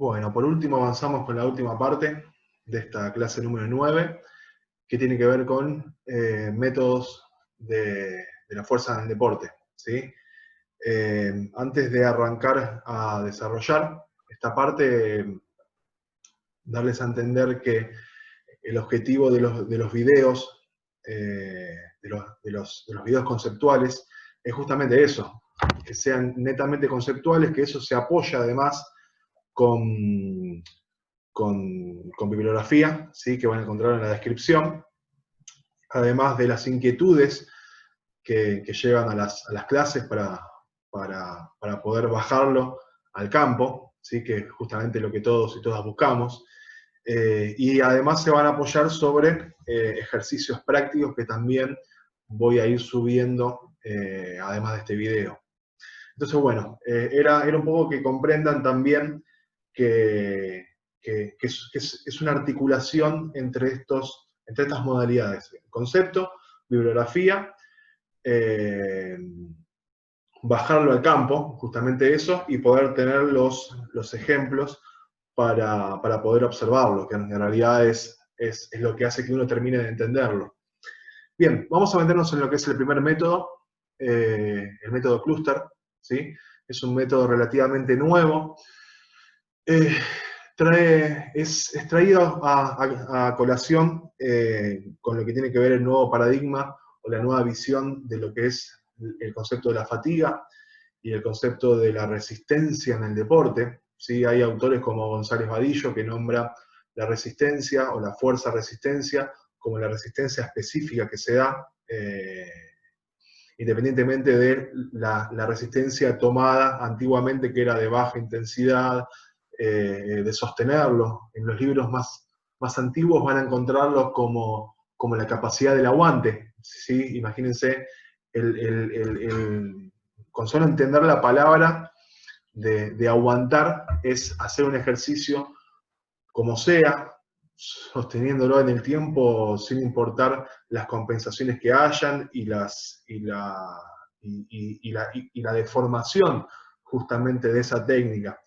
Bueno, por último avanzamos con la última parte de esta clase número 9, que tiene que ver con métodos de la fuerza en el deporte, ¿sí? Antes de arrancar a desarrollar esta parte, darles a entender que el objetivo de los videos, de los videos conceptuales, es justamente eso, que sean netamente conceptuales, que eso se apoya además con bibliografía, ¿sí? Que van a encontrar en la descripción, además de las inquietudes que llevan a las clases para poder bajarlo al campo, ¿sí? Que es justamente lo que todos y todas buscamos. Y además se van a apoyar sobre ejercicios prácticos que también voy a ir subiendo, además de este video. Entonces, bueno, era un poco que comprendan también que es una articulación entre estas modalidades: concepto, bibliografía, bajarlo al campo, justamente eso, y poder tener los ejemplos para poder observarlo, que en realidad es lo que hace que uno termine de entenderlo. Bien, vamos a meternos en lo que es el primer método, el método Cluster, ¿sí? Es un método relativamente nuevo. Es traído a colación con lo que tiene que ver el nuevo paradigma o la nueva visión de lo que es el concepto de la fatiga y el concepto de la resistencia en el deporte, ¿sí? Hay autores como González Vadillo que nombra la resistencia o la fuerza-resistencia como la resistencia específica que se da independientemente de la resistencia tomada antiguamente, que era de baja intensidad, de sostenerlo. En los libros más antiguos van a encontrarlo como la capacidad del aguante, ¿sí? Imagínense, con solo entender la palabra de aguantar, es hacer un ejercicio como sea, sosteniéndolo en el tiempo sin importar las compensaciones que hayan y la deformación justamente de esa técnica.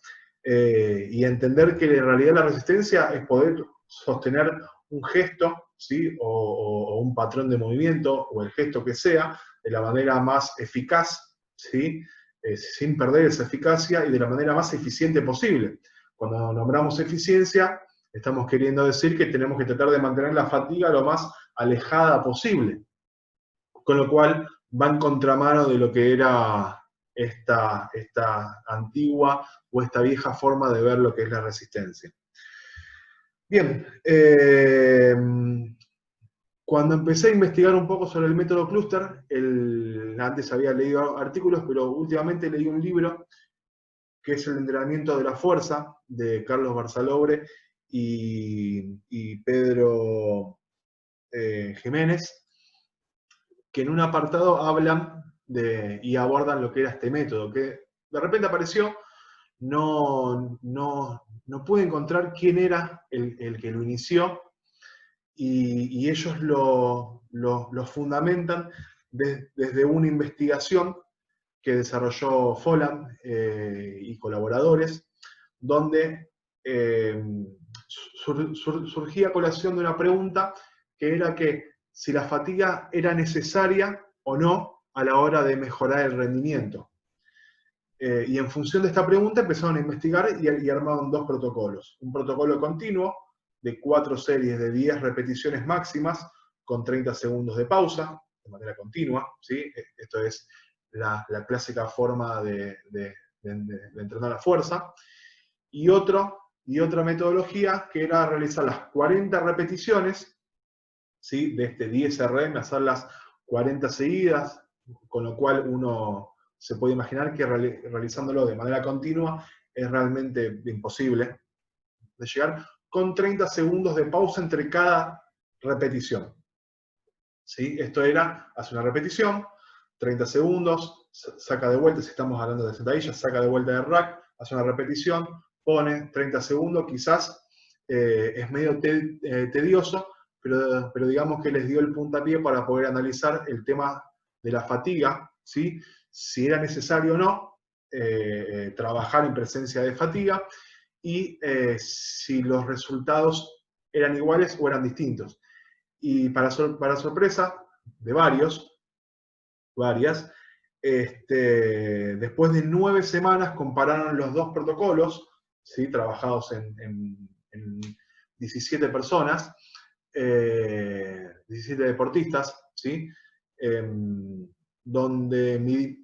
Y entender que en realidad la resistencia es poder sostener un gesto, ¿sí? o un patrón de movimiento, o el gesto que sea, de la manera más eficaz, ¿sí? Sin perder esa eficacia y de la manera más eficiente posible. Cuando nombramos eficiencia, estamos queriendo decir que tenemos que tratar de mantener la fatiga lo más alejada posible. Con lo cual va en contramano de lo que era esta antigua o esta vieja forma de ver lo que es la resistencia. Bien, cuando empecé a investigar un poco sobre el método Cluster, antes había leído artículos, pero últimamente leí un libro que es El entrenamiento de la fuerza, de Carlos Barzalobre y Pedro Jiménez, que en un apartado hablan y abordan lo que era este método, que de repente apareció, no pude encontrar quién era el que lo inició, y ellos lo fundamentan desde una investigación que desarrolló Folland y colaboradores, donde surgía a colación de una pregunta que era que si la fatiga era necesaria o no a la hora de mejorar el rendimiento. Y en función de esta pregunta empezaron a investigar y armaron dos protocolos. Un protocolo continuo de 4 series de 10 repeticiones máximas con 30 segundos de pausa, de manera continua, ¿sí? Esto es la clásica forma de entrenar la fuerza. Y otra metodología que era realizar las 40 repeticiones, ¿sí? De este 10RM, hacerlas 40 seguidas, con lo cual uno se puede imaginar que realizándolo de manera continua es realmente imposible de llegar, con 30 segundos de pausa entre cada repetición. ¿Sí? Esto era, hace una repetición, 30 segundos, saca de vuelta, si estamos hablando de sentadillas, saca de vuelta del rack, hace una repetición, pone 30 segundos, quizás es medio tedioso, pero digamos que les dio el puntapié para poder analizar el tema de la fatiga, ¿sí? Si era necesario o no trabajar en presencia de fatiga, y si los resultados eran iguales o eran distintos. Y para sorpresa de varias, después de 9 semanas compararon los dos protocolos, ¿sí? Trabajados en 17 personas, 17 deportistas, ¿sí? Donde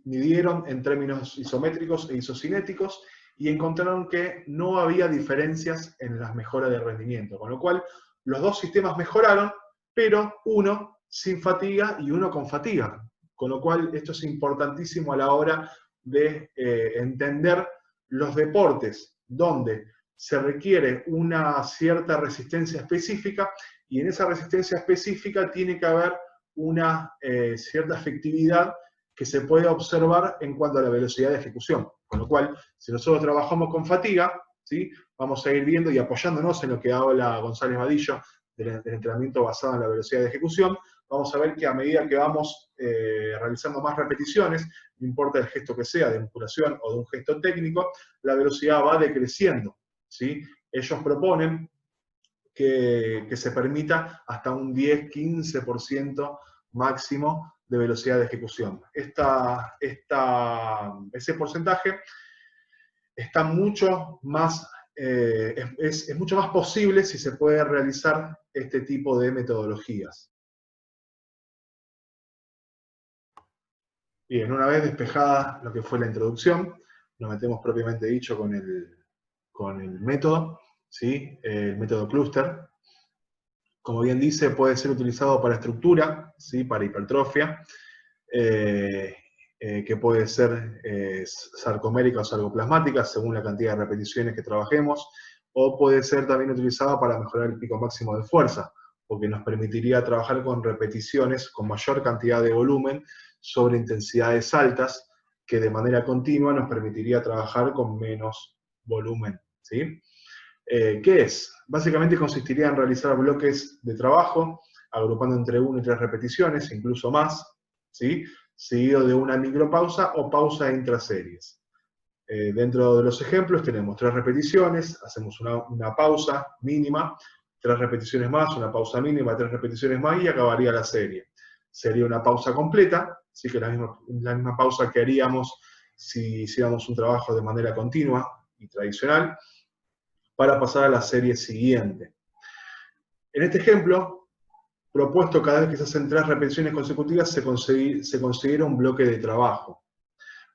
midieron en términos isométricos e isocinéticos y encontraron que no había diferencias en las mejoras de rendimiento, con lo cual los dos sistemas mejoraron, pero uno sin fatiga y uno con fatiga. Con lo cual, esto es importantísimo a la hora de entender los deportes donde se requiere una cierta resistencia específica y en esa resistencia específica tiene que haber una cierta efectividad que se puede observar en cuanto a la velocidad de ejecución. Con lo cual, si nosotros trabajamos con fatiga, ¿sí? Vamos a ir viendo y apoyándonos en lo que habla González Vadillo del entrenamiento basado en la velocidad de ejecución, vamos a ver que a medida que vamos realizando más repeticiones, no importa el gesto que sea, de musculación o de un gesto técnico, la velocidad va decreciendo, ¿sí? Ellos proponen que se permita hasta un 10-15% máximo de velocidad de ejecución. Ese porcentaje está mucho más, es mucho más posible si se puede realizar este tipo de metodologías. Bien, una vez despejada lo que fue la introducción, nos metemos propiamente dicho con el método, ¿sí? El método clúster. Como bien dice, puede ser utilizado para estructura, ¿sí? Para hipertrofia, que puede ser sarcomérica o sarcoplasmática, según la cantidad de repeticiones que trabajemos, o puede ser también utilizado para mejorar el pico máximo de fuerza, porque nos permitiría trabajar con repeticiones con mayor cantidad de volumen sobre intensidades altas, que de manera continua nos permitiría trabajar con menos volumen, ¿sí? ¿Qué es? Básicamente consistiría en realizar bloques de trabajo, agrupando entre 1 y 3 repeticiones, incluso más, ¿sí? Seguido de una micropausa o pausa intraseries. Dentro de los ejemplos tenemos 3 repeticiones, hacemos una pausa mínima, 3 repeticiones más, una pausa mínima, 3 repeticiones más y acabaría la serie. Sería una pausa completa, ¿sí? Que es la misma pausa que haríamos si hiciéramos un trabajo de manera continua y tradicional, para pasar a la serie siguiente. En este ejemplo, propuesto cada vez que se hacen 3 repeticiones consecutivas, se considera un bloque de trabajo.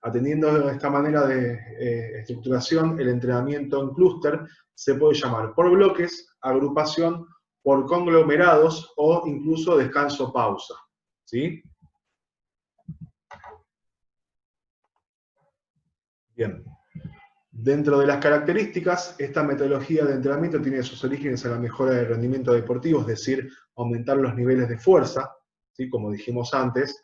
Atendiendo a esta manera de estructuración, el entrenamiento en clúster se puede llamar por bloques, agrupación, por conglomerados o incluso descanso-pausa, ¿sí? Bien. Dentro de las características, esta metodología de entrenamiento tiene sus orígenes en la mejora del rendimiento deportivo, es decir, aumentar los niveles de fuerza, ¿sí? Como dijimos antes,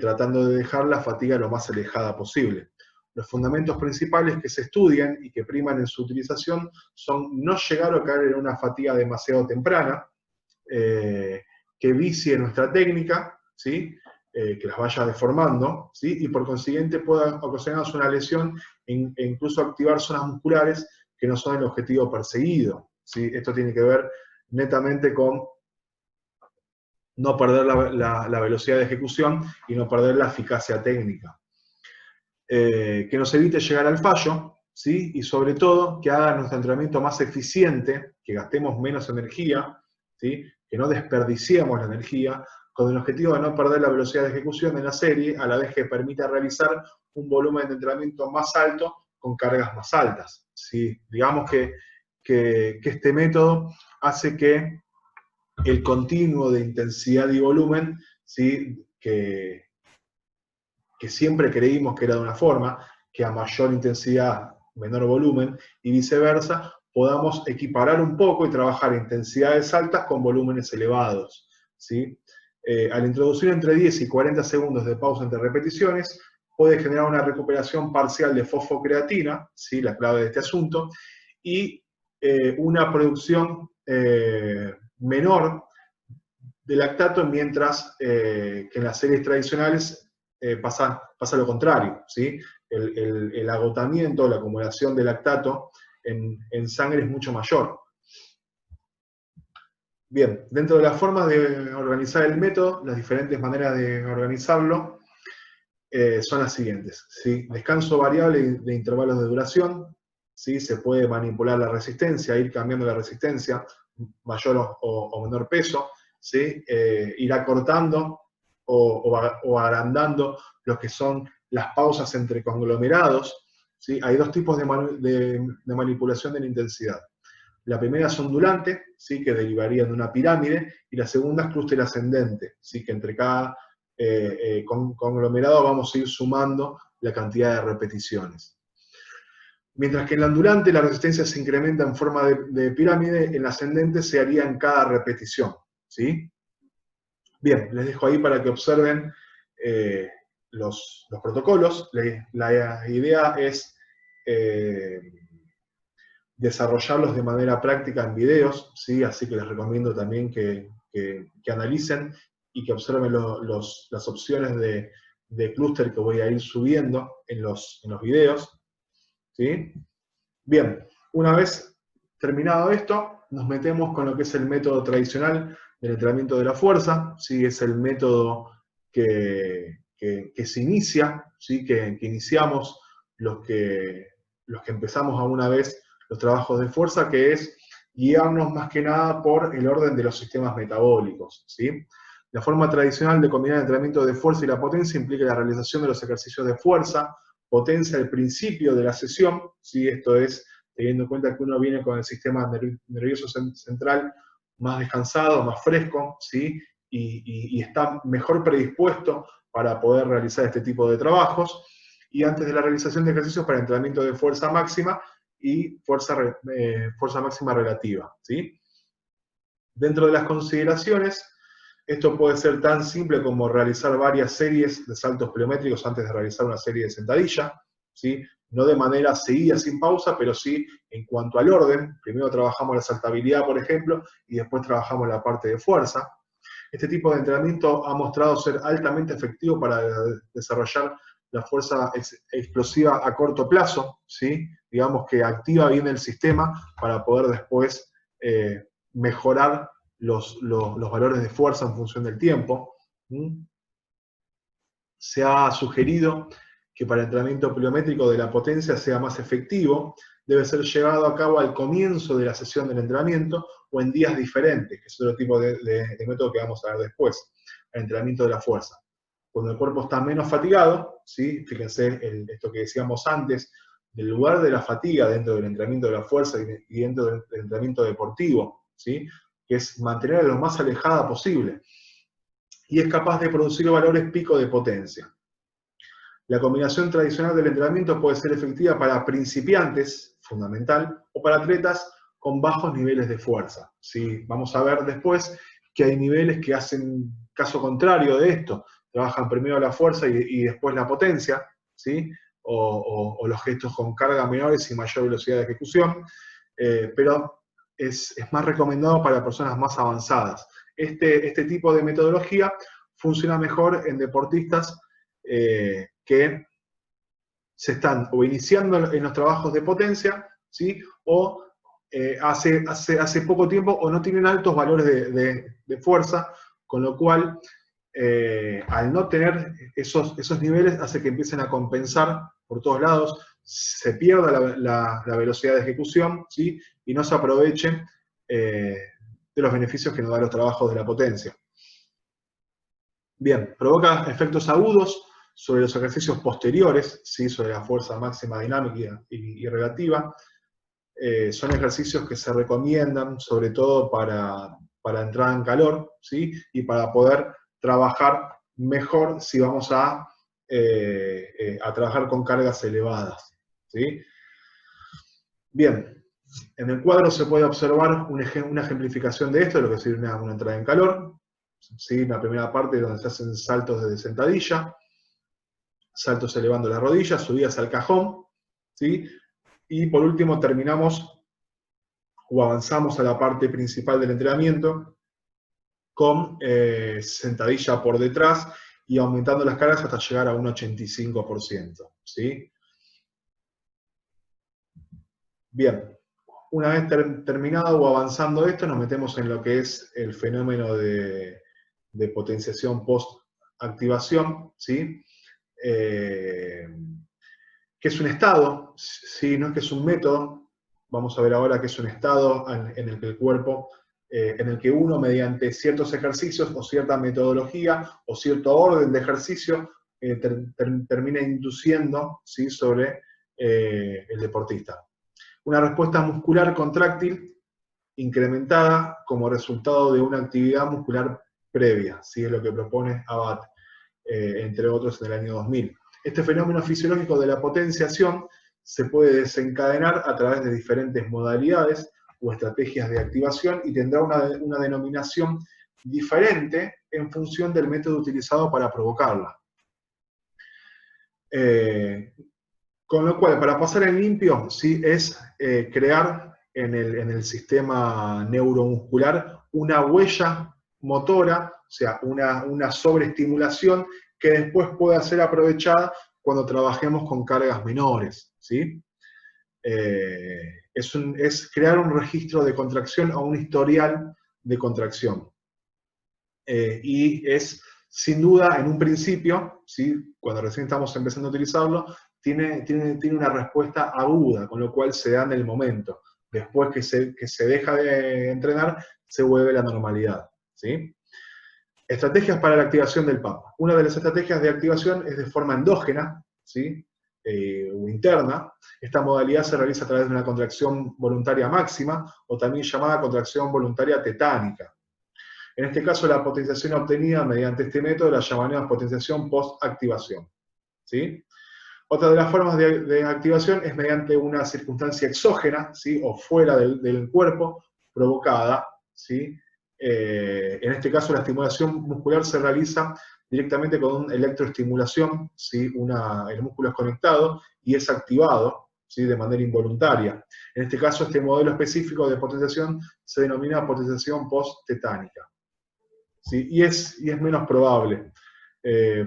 tratando de dejar la fatiga lo más alejada posible. Los fundamentos principales que se estudian y que priman en su utilización son no llegar a caer en una fatiga demasiado temprana, que vicie nuestra técnica, ¿sí? Que las vaya deformando, ¿sí? Y por consiguiente pueda ocasionarnos una lesión e incluso activar zonas musculares que no son el objetivo perseguido, ¿sí? Esto tiene que ver netamente con no perder la velocidad de ejecución y no perder la eficacia técnica. Que nos evite llegar al fallo, ¿sí? Y sobre todo que haga nuestro entrenamiento más eficiente, que gastemos menos energía, ¿sí? Que no desperdiciemos la energía, con el objetivo de no perder la velocidad de ejecución de la serie, a la vez que permita realizar un volumen de entrenamiento más alto con cargas más altas, ¿sí? Digamos que este método hace que el continuo de intensidad y volumen, ¿sí? que siempre creímos que era de una forma, que a mayor intensidad, menor volumen, y viceversa, podamos equiparar un poco y trabajar intensidades altas con volúmenes elevados, ¿sí? Al introducir entre 10 y 40 segundos de pausa entre repeticiones, puede generar una recuperación parcial de fosfocreatina, ¿sí? La clave de este asunto, y una producción menor de lactato, mientras que en las series tradicionales pasa lo contrario, ¿sí? El agotamiento, la acumulación de lactato en sangre es mucho mayor. Bien, dentro de las formas de organizar el método, las diferentes maneras de organizarlo son las siguientes, ¿sí? Descanso variable de intervalos de duración, ¿sí? Se puede manipular la resistencia, ir cambiando la resistencia, mayor o menor peso, ¿sí? Ir acortando o agrandando lo que son las pausas entre conglomerados, ¿sí? Hay dos tipos de manipulación de la intensidad. La primera es ondulante, ¿sí? Que derivaría de una pirámide, y la segunda es clúster ascendente, ¿sí? Que entre cada conglomerado vamos a ir sumando la cantidad de repeticiones. Mientras que en la ondulante la resistencia se incrementa en forma de pirámide, en la ascendente se haría en cada repetición, ¿sí? Bien, les dejo ahí para que observen los protocolos. La idea es desarrollarlos de manera práctica en videos, ¿sí? Así que les recomiendo también que analicen y que observen las opciones de clúster que voy a ir subiendo en los videos, ¿sí? Bien, una vez terminado esto, nos metemos con lo que es el método tradicional del entrenamiento de la fuerza, ¿sí? Es el método que se inicia, ¿sí? Que iniciamos los que empezamos alguna vez los trabajos de fuerza, que es guiarnos más que nada por el orden de los sistemas metabólicos, ¿sí? La forma tradicional de combinar el entrenamiento de fuerza y la potencia implica la realización de los ejercicios de fuerza, potencia al principio de la sesión, ¿sí? Esto es teniendo en cuenta que uno viene con el sistema nervioso central más descansado, más fresco, ¿sí? Y está mejor predispuesto para poder realizar este tipo de trabajos, y antes de la realización de ejercicios para entrenamiento de fuerza máxima y fuerza máxima relativa, ¿sí? Dentro de las consideraciones, esto puede ser tan simple como realizar varias series de saltos pliométricos antes de realizar una serie de sentadilla, ¿sí? No de manera seguida, sin pausa, pero sí en cuanto al orden. Primero trabajamos la saltabilidad, por ejemplo, y después trabajamos la parte de fuerza. Este tipo de entrenamiento ha mostrado ser altamente efectivo para desarrollar la fuerza explosiva a corto plazo, ¿sí? Digamos que activa bien el sistema para poder después mejorar los valores de fuerza en función del tiempo. Se ha sugerido que para el entrenamiento pliométrico de la potencia sea más efectivo, debe ser llevado a cabo al comienzo de la sesión del entrenamiento o en días diferentes, que es otro tipo de método que vamos a ver después, el entrenamiento de la fuerza. Cuando el cuerpo está menos fatigado, ¿sí? Fíjense esto que decíamos antes, del lugar de la fatiga dentro del entrenamiento de la fuerza y dentro del entrenamiento deportivo, ¿sí? Que es mantenerla lo más alejada posible, y es capaz de producir valores pico de potencia. La combinación tradicional del entrenamiento puede ser efectiva para principiantes, fundamental, o para atletas con bajos niveles de fuerza, ¿sí? Vamos a ver después que hay niveles que hacen caso contrario de esto, trabajan primero la fuerza y después la potencia, ¿sí? O los gestos con carga menores y mayor velocidad de ejecución, pero es más recomendado para personas más avanzadas. Este tipo de metodología funciona mejor en deportistas que se están o iniciando en los trabajos de potencia, ¿sí? O hace poco tiempo o no tienen altos valores de fuerza, con lo cual al no tener esos niveles hace que empiecen a compensar por todos lados, se pierda la velocidad de ejecución, ¿sí? Y no se aproveche de los beneficios que nos dan los trabajos de la potencia. Bien, provoca efectos agudos sobre los ejercicios posteriores, ¿sí? Sobre la fuerza máxima dinámica y relativa. Son ejercicios que se recomiendan sobre todo para entrar en calor, ¿sí? Y para poder trabajar mejor si vamos a trabajar con cargas elevadas, ¿sí? Bien, en el cuadro se puede observar una ejemplificación de esto, de lo que sería una entrada en calor, ¿sí? La primera parte donde se hacen saltos de sentadilla, saltos elevando las rodillas, subidas al cajón, ¿sí? Y por último terminamos o avanzamos a la parte principal del entrenamiento con sentadilla por detrás y aumentando las cargas hasta llegar a un 85%, ¿sí? Bien, una vez terminado o avanzando esto, nos metemos en lo que es el fenómeno de potenciación post-activación, ¿sí? Que es un estado, ¿sí? No es que es un método. Vamos a ver ahora que es un estado en el que el cuerpo, en el que uno, mediante ciertos ejercicios o cierta metodología o cierto orden de ejercicio, termina induciendo, ¿sí? Sobre el deportista. Una respuesta muscular contráctil incrementada como resultado de una actividad muscular previa, ¿sí? Es lo que propone Abad, entre otros, en el año 2000. Este fenómeno fisiológico de la potenciación se puede desencadenar a través de diferentes modalidades o estrategias de activación y tendrá una denominación diferente en función del método utilizado para provocarla. Con lo cual, para pasar en limpio, ¿sí? Es crear en el sistema neuromuscular una huella motora, o sea, una sobreestimulación que después pueda ser aprovechada cuando trabajemos con cargas menores, ¿sí? Es crear un registro de contracción o un historial de contracción. Y es, sin duda, en un principio, ¿sí? Cuando recién estamos empezando a utilizarlo, tiene una respuesta aguda, con lo cual se da en el momento. Después que se deja de entrenar, se vuelve la normalidad, ¿sí? Estrategias para la activación del PAP. Una de las estrategias de activación es de forma endógena, ¿sí? O interna. Esta modalidad se realiza a través de una contracción voluntaria máxima, o también llamada contracción voluntaria tetánica. En este caso, la potenciación obtenida mediante este método la llamaremos potenciación post-activación, ¿sí? Otra de las formas de activación es mediante una circunstancia exógena, ¿sí? O fuera del cuerpo, provocada, ¿sí? En este caso, la estimulación muscular se realiza directamente con una electroestimulación, ¿sí? El músculo es conectado y es activado, ¿sí? De manera involuntaria. En este caso, este modelo específico de potenciación se denomina potenciación post-tetánica, ¿sí? Y es menos probable.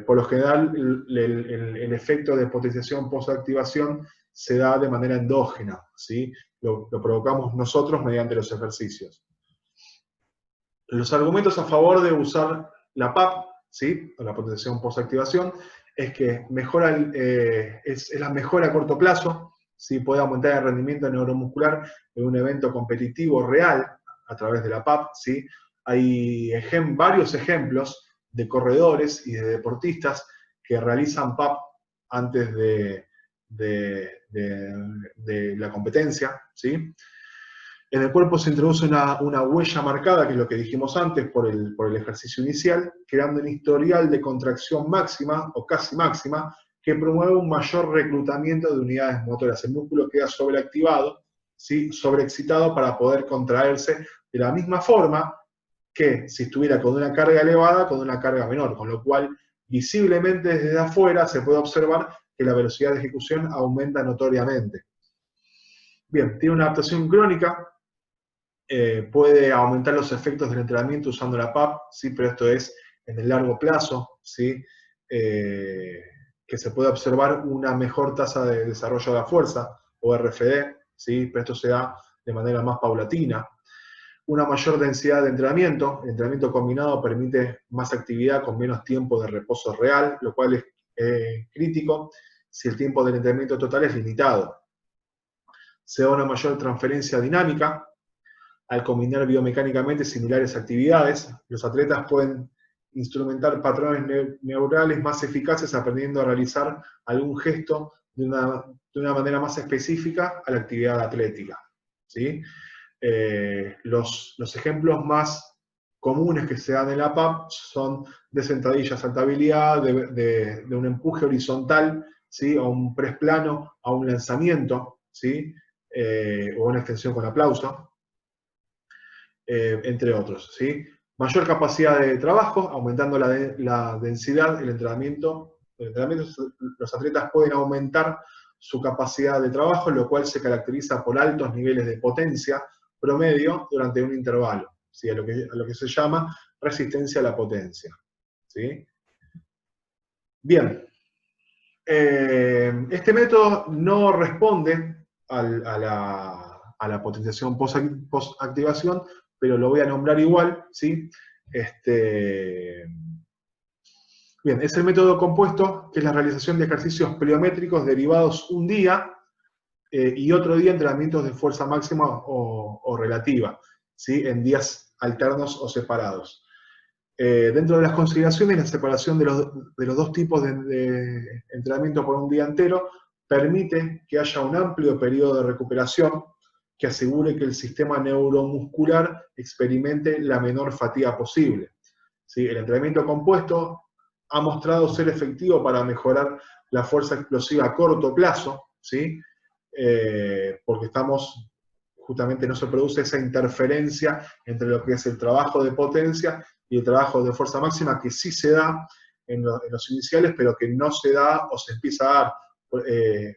Por lo general, el efecto de potenciación post-activación se da de manera endógena, ¿sí? Lo provocamos nosotros mediante los ejercicios. Los argumentos a favor de usar la PAP, ¿sí? O la potenciación post-activación, es que mejora es la mejora a corto plazo, ¿sí? Puede aumentar el rendimiento neuromuscular en un evento competitivo real a través de la PAP, ¿sí? Hay varios ejemplos de corredores y de deportistas que realizan PAP antes de la competencia, ¿sí? En el cuerpo se introduce una huella marcada, que es lo que dijimos antes, por el ejercicio inicial, creando un historial de contracción máxima o casi máxima que promueve un mayor reclutamiento de unidades motoras. El músculo queda sobreactivado, ¿sí? Sobreexcitado para poder contraerse de la misma forma que si estuviera con una carga elevada, con una carga menor, con lo cual visiblemente desde afuera se puede observar que la velocidad de ejecución aumenta notoriamente. Bien, tiene una adaptación crónica. Puede aumentar los efectos del entrenamiento usando la PAP, ¿sí? Pero esto es en el largo plazo, ¿sí? Que se puede observar una mejor tasa de desarrollo de la fuerza, o RFD, ¿sí? Pero esto se da de manera más paulatina. Una mayor densidad de entrenamiento. El entrenamiento combinado permite más actividad con menos tiempo de reposo real, lo cual es crítico si el tiempo del entrenamiento total es limitado. Se da una mayor transferencia dinámica. Al combinar biomecánicamente similares actividades, los atletas pueden instrumentar patrones neurales más eficaces aprendiendo a realizar algún gesto de una manera más específica a la actividad atlética, ¿sí? Los ejemplos más comunes que se dan en la PAP son de sentadilla, saltabilidad, de un empuje horizontal, ¿sí? O un press plano, a un lanzamiento, ¿sí? O una extensión con aplauso. Entre otros, ¿sí? Mayor capacidad de trabajo, aumentando la densidad, el entrenamiento, los atletas pueden aumentar su capacidad de trabajo, lo cual se caracteriza por altos niveles de potencia promedio durante un intervalo, ¿sí? A lo que se llama resistencia a la potencia, ¿sí? Bien, este método no responde a la potenciación post-activación, pero lo voy a nombrar igual, ¿sí? Bien, es el método compuesto, que es la realización de ejercicios pliométricos derivados un día y otro día entrenamientos de fuerza máxima o relativa, ¿sí? En días alternos o separados. Dentro de las consideraciones, la separación de los dos tipos de entrenamiento por un día entero permite que haya un amplio periodo de recuperación que asegure que el sistema neuromuscular experimente la menor fatiga posible. ¿Sí? El entrenamiento compuesto ha mostrado ser efectivo para mejorar la fuerza explosiva a corto plazo, ¿sí? Porque justamente no se produce esa interferencia entre lo que es el trabajo de potencia y el trabajo de fuerza máxima, que sí se da en los iniciales, pero que no se da o se empieza a dar,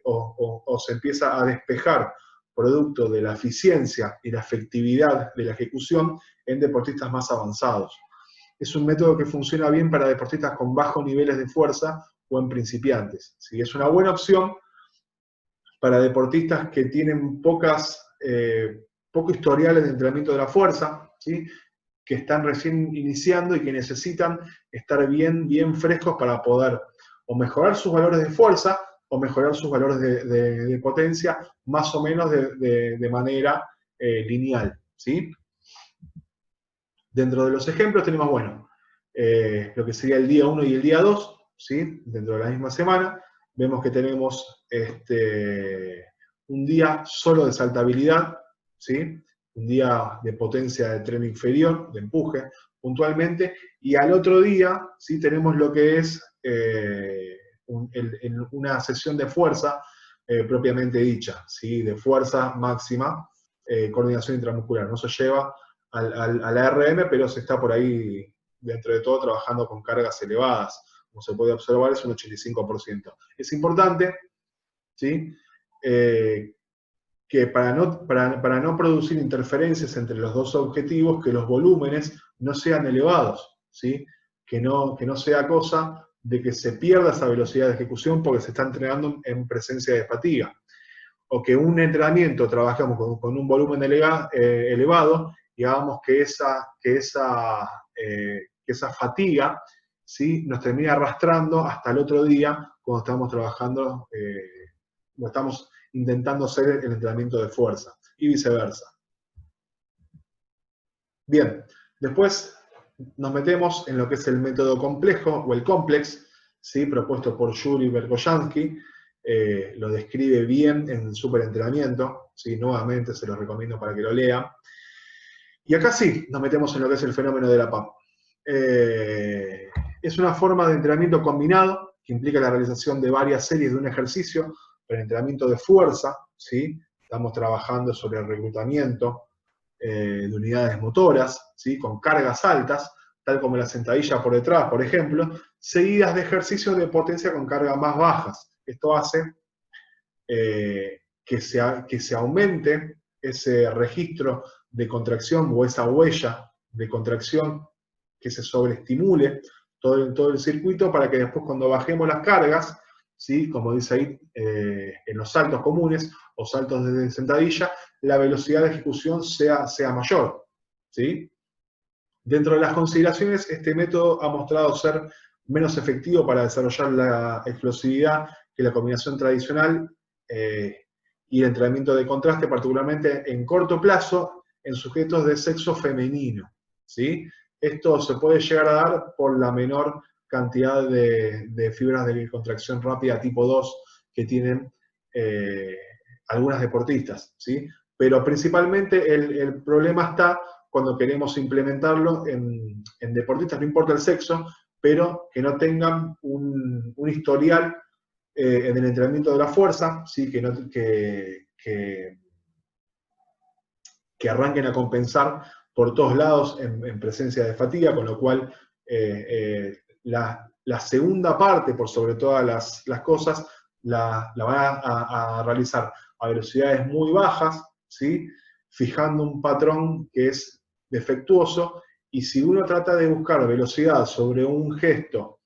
o se empieza a despejar producto de la eficiencia y la efectividad de la ejecución en deportistas más avanzados. Es un método que funciona bien para deportistas con bajos niveles de fuerza o en principiantes. ¿Sí? Es una buena opción para deportistas que tienen poco historial de entrenamiento de la fuerza, ¿sí? Que están recién iniciando y que necesitan estar bien frescos para poder o mejorar sus valores de fuerza o mejorar sus valores de potencia, más o menos de manera lineal, ¿sí? Dentro de los ejemplos tenemos, bueno, lo que sería el día 1 y el día 2, ¿sí? Dentro de la misma semana. Vemos que tenemos un día solo de saltabilidad, ¿sí? Un día de potencia de tren inferior, de empuje, puntualmente, y al otro día, ¿sí? Tenemos lo que es una sesión de fuerza propiamente dicha, ¿sí? De fuerza máxima, coordinación intramuscular. No se lleva a la RM, pero se está por ahí, dentro de todo, trabajando con cargas elevadas. Como se puede observar, es un 85%. Es importante, ¿sí? Que para no producir interferencias entre los dos objetivos, que los volúmenes no sean elevados, ¿sí? Que no sea cosa de que se pierda esa velocidad de ejecución porque se está entrenando en presencia de fatiga. O que un entrenamiento trabajamos con un volumen elevado y hagamos que esa fatiga, ¿sí? Nos termine arrastrando hasta el otro día cuando estamos trabajando, o estamos intentando hacer el entrenamiento de fuerza, y viceversa. Bien, después nos metemos en lo que es el método complejo o el complex, ¿sí? Propuesto por Yuri Berkoyansky. Lo describe bien en el superentrenamiento, ¿sí? Nuevamente se lo recomiendo para que lo lean. Y acá sí, nos metemos en lo que es el fenómeno de la PAP. Es una forma de entrenamiento combinado que implica la realización de varias series de un ejercicio para entrenamiento de fuerza, ¿sí? Estamos trabajando sobre el reclutamiento de unidades motoras, ¿sí? Con cargas altas, tal como la sentadilla por detrás, por ejemplo, seguidas de ejercicios de potencia con cargas más bajas. Esto hace que se aumente ese registro de contracción o esa huella de contracción, que se sobreestimule todo el circuito para que después cuando bajemos las cargas, ¿sí? Como dice ahí, en los saltos comunes o saltos de sentadilla, la velocidad de ejecución sea mayor, ¿sí? Dentro de las consideraciones, este método ha mostrado ser menos efectivo para desarrollar la explosividad que la combinación tradicional y el entrenamiento de contraste, particularmente en corto plazo, en sujetos de sexo femenino, ¿sí? Esto se puede llegar a dar por la menor cantidad de fibras de contracción rápida tipo 2 que tienen algunas deportistas, ¿sí? Pero principalmente el problema está cuando queremos implementarlo en deportistas, no importa el sexo, pero que no tengan un historial en el entrenamiento de la fuerza, ¿sí? Que arranquen a compensar por todos lados en presencia de fatiga, con lo cual la segunda parte, por sobre todas las cosas, la van a realizar a velocidades muy bajas, ¿sí? Fijando un patrón que es defectuoso, y si uno trata de buscar velocidad sobre un gesto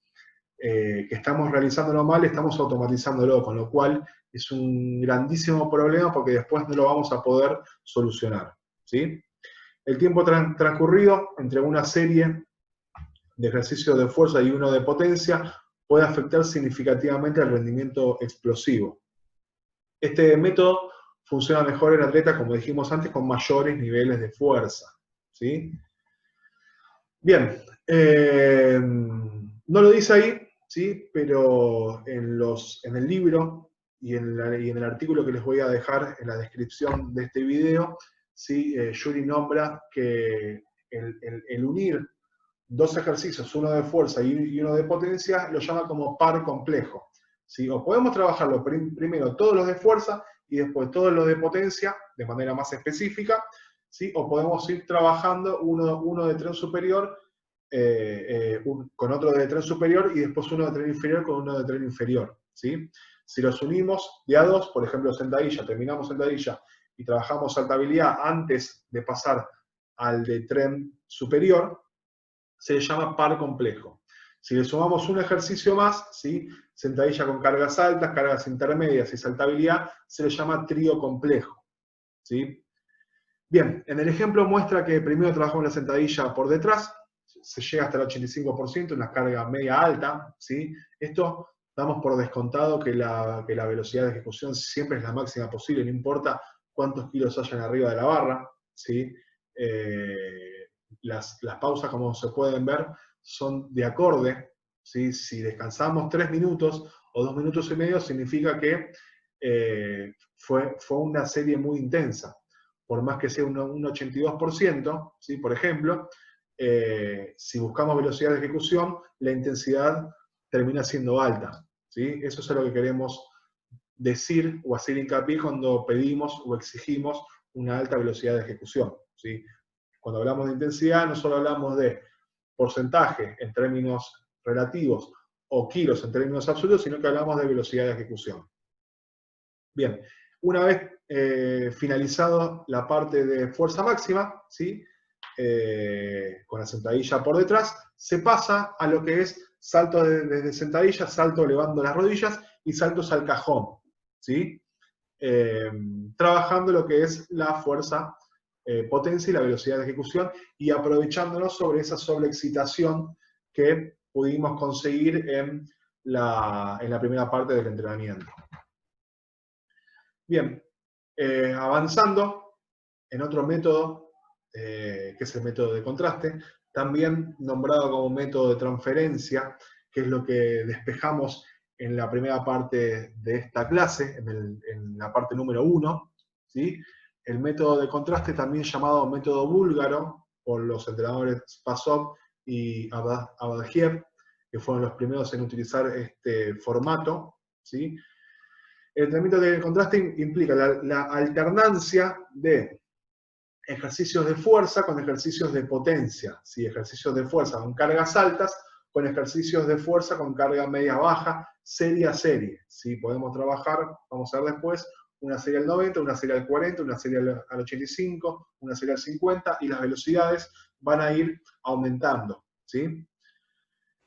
que estamos realizándolo mal, estamos automatizándolo, con lo cual es un grandísimo problema porque después no lo vamos a poder solucionar, ¿sí? El tiempo transcurrido entre una serie de ejercicios de fuerza y uno de potencia puede afectar significativamente el rendimiento explosivo. Este método funciona mejor en atletas, como dijimos antes, con mayores niveles de fuerza, ¿sí? Bien, no lo dice ahí, ¿sí? Pero en el libro y en el artículo que les voy a dejar en la descripción de este video, ¿sí? Yuri nombra que el unir dos ejercicios, uno de fuerza y uno de potencia, lo llama como par complejo, ¿sí? O podemos trabajarlo primero todos los de fuerza y después todos los de potencia, de manera más específica, ¿sí? O podemos ir trabajando uno de tren superior con otro de tren superior y después uno de tren inferior con uno de tren inferior, ¿sí? Si los unimos de a dos, por ejemplo, sentadilla, terminamos sentadilla y trabajamos saltabilidad antes de pasar al de tren superior, se le llama par complejo. Si le sumamos un ejercicio más, ¿sí? Sentadilla con cargas altas, cargas intermedias y saltabilidad, se le llama trío complejo, ¿sí? Bien, en el ejemplo muestra que primero trabajamos la sentadilla por detrás, se llega hasta el 85%, una carga media alta, ¿sí? Esto damos por descontado que la velocidad de ejecución siempre es la máxima posible, no importa cuántos kilos hayan arriba de la barra, ¿sí? Las pausas, como se pueden ver, son de acorde, ¿sí? Si descansamos 3 minutos o 2 minutos y medio, significa que fue una serie muy intensa. Por más que sea un 82%, ¿sí? Por ejemplo, si buscamos velocidad de ejecución, la intensidad termina siendo alta, ¿sí? Eso es lo que queremos decir o hacer hincapié cuando pedimos o exigimos una alta velocidad de ejecución, ¿sí? Cuando hablamos de intensidad, no solo hablamos de porcentaje en términos relativos o kilos en términos absolutos, sino que hablamos de velocidad de ejecución. Bien, una vez finalizado la parte de fuerza máxima, ¿sí? Con la sentadilla por detrás, se pasa a lo que es salto desde sentadilla, salto elevando las rodillas y saltos al cajón, ¿sí? Trabajando lo que es la fuerza, potencia y la velocidad de ejecución y aprovechándonos sobre esa sobreexcitación que pudimos conseguir en la primera parte del entrenamiento. Bien, avanzando en otro método, que es el método de contraste, también nombrado como método de transferencia, que es lo que despejamos en la primera parte de esta clase, en la parte número 1, ¿sí? El método de contraste, también llamado método búlgaro, por los entrenadores Spasov y Abadjiev, que fueron los primeros en utilizar este formato, ¿sí? El entrenamiento de contraste implica la alternancia de ejercicios de fuerza con ejercicios de potencia, ¿sí? Ejercicios de fuerza con cargas altas, con ejercicios de fuerza con carga media-baja, serie a serie, ¿sí? Podemos trabajar, vamos a ver después, una serie al 90, una serie al 40, una serie al 85, una serie al 50, y las velocidades van a ir aumentando, ¿sí?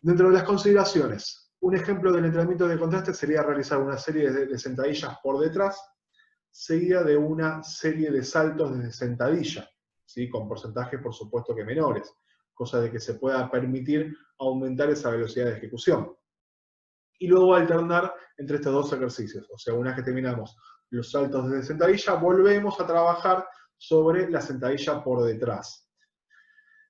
Dentro de las consideraciones, un ejemplo del entrenamiento de contraste sería realizar una serie de sentadillas por detrás, seguida de una serie de saltos desde sentadilla, ¿sí? Con porcentajes, por supuesto, que menores, cosa de que se pueda permitir aumentar esa velocidad de ejecución. Y luego alternar entre estos dos ejercicios. O sea, una vez que terminamos los saltos desde sentadilla, volvemos a trabajar sobre la sentadilla por detrás.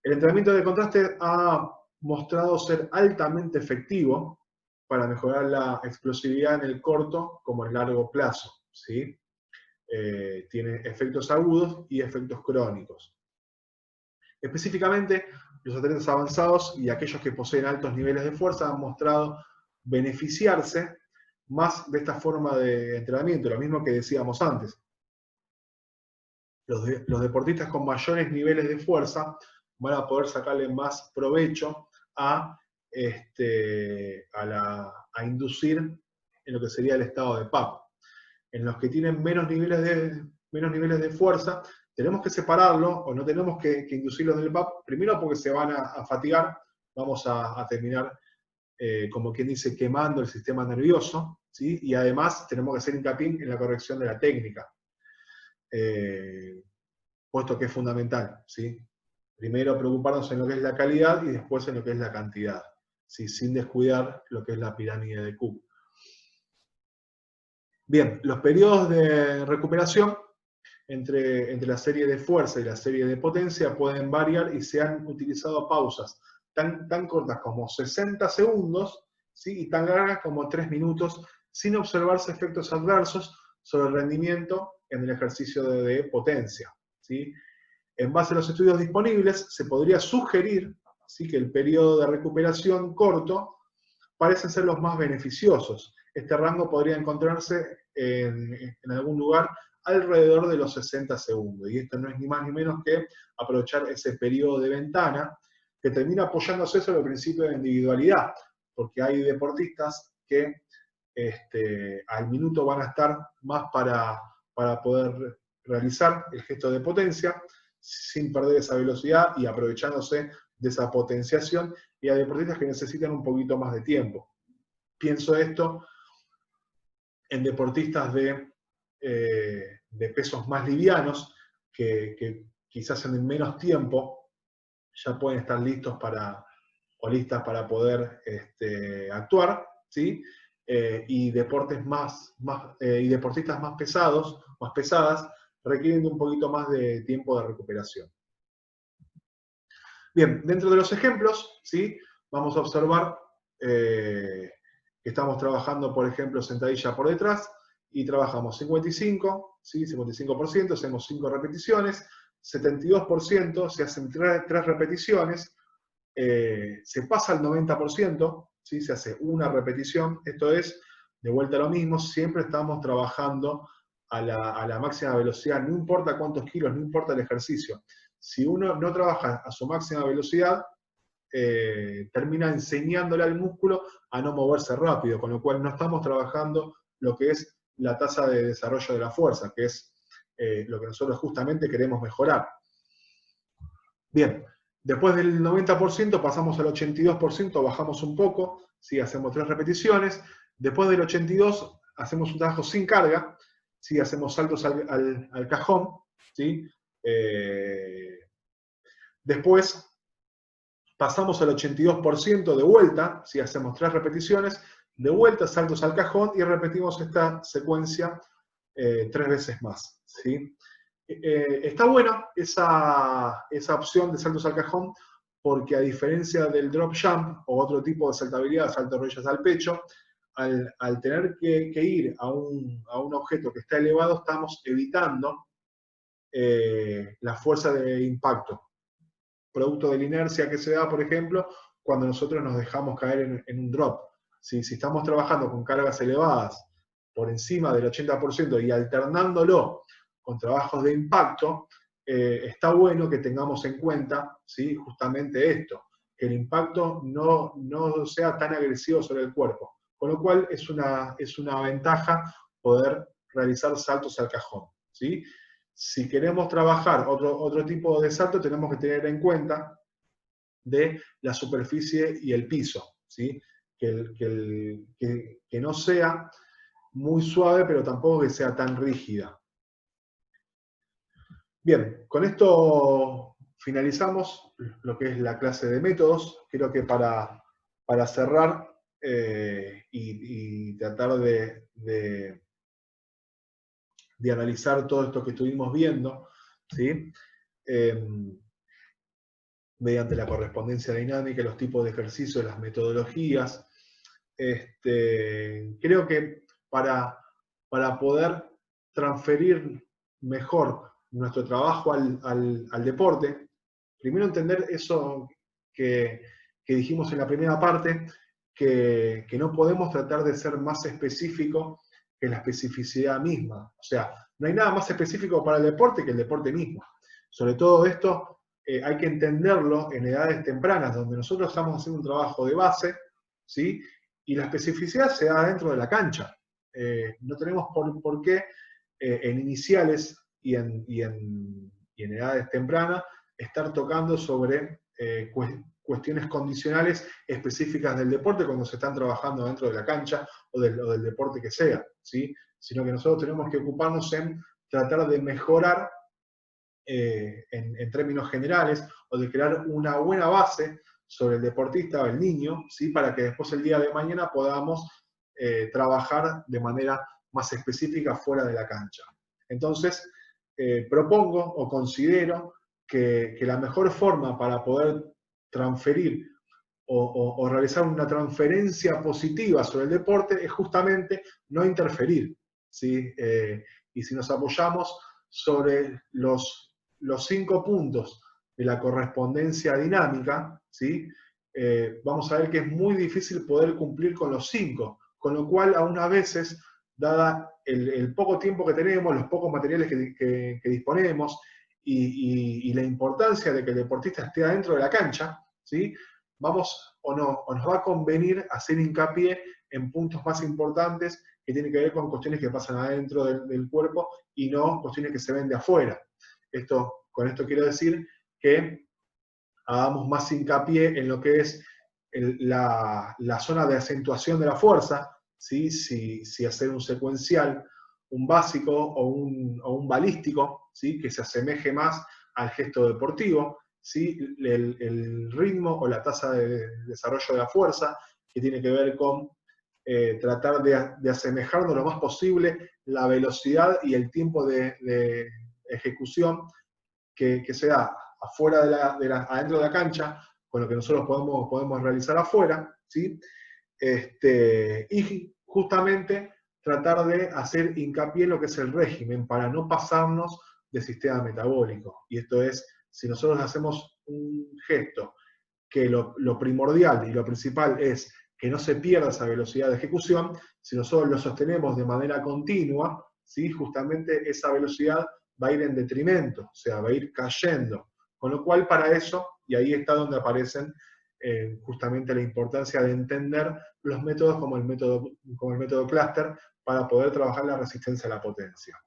El entrenamiento de contraste ha mostrado ser altamente efectivo para mejorar la explosividad en el corto como en el largo plazo, ¿sí? Tiene efectos agudos y efectos crónicos. Específicamente, los atletas avanzados y aquellos que poseen altos niveles de fuerza han mostrado beneficiarse más de esta forma de entrenamiento, lo mismo que decíamos antes. Los deportistas con mayores niveles de fuerza van a poder sacarle más provecho a inducir en lo que sería el estado de PAP. En los que tienen menos niveles de fuerza, tenemos que separarlo o no tenemos que inducirlos en el PAP, primero porque se van a fatigar, vamos a terminar como quien dice, quemando el sistema nervioso, ¿sí? Y además tenemos que hacer hincapié en la corrección de la técnica, puesto que es fundamental, ¿sí? Primero preocuparnos en lo que es la calidad y después en lo que es la cantidad, ¿sí? Sin descuidar lo que es la pirámide de Cook. Bien, los periodos de recuperación entre la serie de fuerza y la serie de potencia pueden variar y se han utilizado pausas tan cortas como 60 segundos, ¿sí? Y tan largas como 3 minutos, sin observarse efectos adversos sobre el rendimiento en el ejercicio de potencia, ¿sí? En base a los estudios disponibles, se podría sugerir, ¿sí?, que el periodo de recuperación corto parecen ser los más beneficiosos. Este rango podría encontrarse en algún lugar alrededor de los 60 segundos. Y esto no es ni más ni menos que aprovechar ese periodo de ventana que termina apoyándose sobre el principio de individualidad, porque hay deportistas que al minuto van a estar más para poder realizar el gesto de potencia sin perder esa velocidad y aprovechándose de esa potenciación, y hay deportistas que necesitan un poquito más de tiempo. Pienso esto en deportistas de pesos más livianos, que quizás en menos tiempo ya pueden estar listos o listas para poder actuar, ¿sí? Y y deportistas más pesados, más pesadas, requieren de un poquito más de tiempo de recuperación. Bien, dentro de los ejemplos, ¿sí?, vamos a observar que estamos trabajando, por ejemplo, sentadilla por detrás, y trabajamos 55, ¿sí? 55%, hacemos 5 repeticiones, 72% se hacen 3 repeticiones, se pasa al 90%, ¿sí? Se hace una repetición, esto es, de vuelta a lo mismo, siempre estamos trabajando a la máxima velocidad, no importa cuántos kilos, no importa el ejercicio. Si uno no trabaja a su máxima velocidad, termina enseñándole al músculo a no moverse rápido, con lo cual no estamos trabajando lo que es la tasa de desarrollo de la fuerza, que es lo que nosotros justamente queremos mejorar. Bien, después del 90% pasamos al 82%, bajamos un poco, ¿sí? Hacemos 3 repeticiones. Después del 82% hacemos un trabajo sin carga, ¿sí? Hacemos saltos al cajón, ¿sí? Después pasamos al 82% de vuelta, ¿sí? Hacemos 3 repeticiones, de vuelta saltos al cajón y repetimos esta secuencia 3 veces más, ¿sí? Está buena esa opción de saltos al cajón, porque a diferencia del drop jump o otro tipo de saltabilidad, salto de rodillas al pecho, al tener que ir a un objeto que está elevado, estamos evitando la fuerza de impacto, producto de la inercia que se da, por ejemplo, cuando nosotros nos dejamos caer en un drop. Si estamos trabajando con cargas elevadas por encima del 80% y alternándolo con trabajos de impacto, está bueno que tengamos en cuenta, ¿sí?, justamente esto, que el impacto no sea tan agresivo sobre el cuerpo. Con lo cual es una ventaja poder realizar saltos al cajón, ¿sí? Si queremos trabajar otro tipo de salto, tenemos que tener en cuenta de la superficie y el piso, ¿sí? Que no sea muy suave, pero tampoco que sea tan rígida. Bien, con esto finalizamos lo que es la clase de métodos. Creo que para cerrar y tratar de analizar todo esto que estuvimos viendo, ¿sí? Mediante la correspondencia dinámica, los tipos de ejercicios, las metodologías. Creo que para poder transferir mejor nuestro trabajo al deporte, primero entender eso que dijimos en la primera parte, que no podemos tratar de ser más específico que la especificidad misma. O sea, no hay nada más específico para el deporte que el deporte mismo. Sobre todo esto hay que entenderlo en edades tempranas, donde nosotros estamos haciendo un trabajo de base, ¿sí? Y la especificidad se da dentro de la cancha. No tenemos por qué en iniciales y en edades tempranas estar tocando sobre cuestiones condicionales específicas del deporte cuando se están trabajando dentro de la cancha o del deporte que sea, ¿sí? Sino que nosotros tenemos que ocuparnos en tratar de mejorar en términos generales o de crear una buena base sobre el deportista o el niño, ¿sí? Para que después el día de mañana podamos trabajar de manera más específica fuera de la cancha. Entonces, propongo o considero que la mejor forma para poder transferir o realizar una transferencia positiva sobre el deporte es justamente no interferir, ¿sí? Y si nos apoyamos sobre los 5 puntos de la correspondencia dinámica, ¿sí? Vamos a ver que es muy difícil poder cumplir con los 5, con lo cual aún a veces, dada el poco tiempo que tenemos, los pocos materiales que disponemos y la importancia de que el deportista esté adentro de la cancha, ¿sí? Vamos o nos va a convenir hacer hincapié en puntos más importantes que tienen que ver con cuestiones que pasan adentro del cuerpo y no cuestiones que se ven de afuera. Con esto quiero decir que hagamos más hincapié en lo que es la zona de acentuación de la fuerza, ¿sí? Si hacer un secuencial, un básico o un balístico, ¿sí? Que se asemeje más al gesto deportivo, ¿sí? El ritmo o la tasa de desarrollo de la fuerza, que tiene que ver con tratar de asemejarnos lo más posible la velocidad y el tiempo de ejecución que se da afuera adentro de la cancha, con lo que nosotros podemos realizar afuera, ¿sí? Y justamente tratar de hacer hincapié en lo que es el régimen para no pasarnos de sistema metabólico. Y esto es, si nosotros hacemos un gesto que lo primordial y lo principal es que no se pierda esa velocidad de ejecución, si nosotros lo sostenemos de manera continua, ¿sí? Justamente esa velocidad va a ir en detrimento, o sea, va a ir cayendo. Con lo cual, para eso, y ahí está donde aparecen justamente la importancia de entender los métodos como el método cluster para poder trabajar la resistencia a la potencia.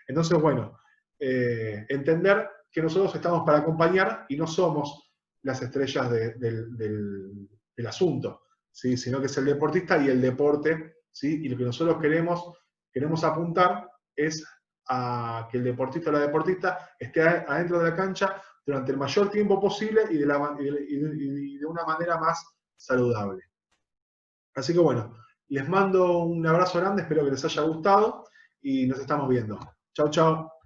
Entonces, bueno, entender que nosotros estamos para acompañar y no somos las estrellas del asunto, ¿sí? Sino que es el deportista y el deporte, ¿sí? Y lo que nosotros queremos apuntar es a que el deportista o la deportista esté adentro de la cancha durante el mayor tiempo posible y de una manera más saludable. Así que bueno, les mando un abrazo grande, espero que les haya gustado y nos estamos viendo. Chau, chau.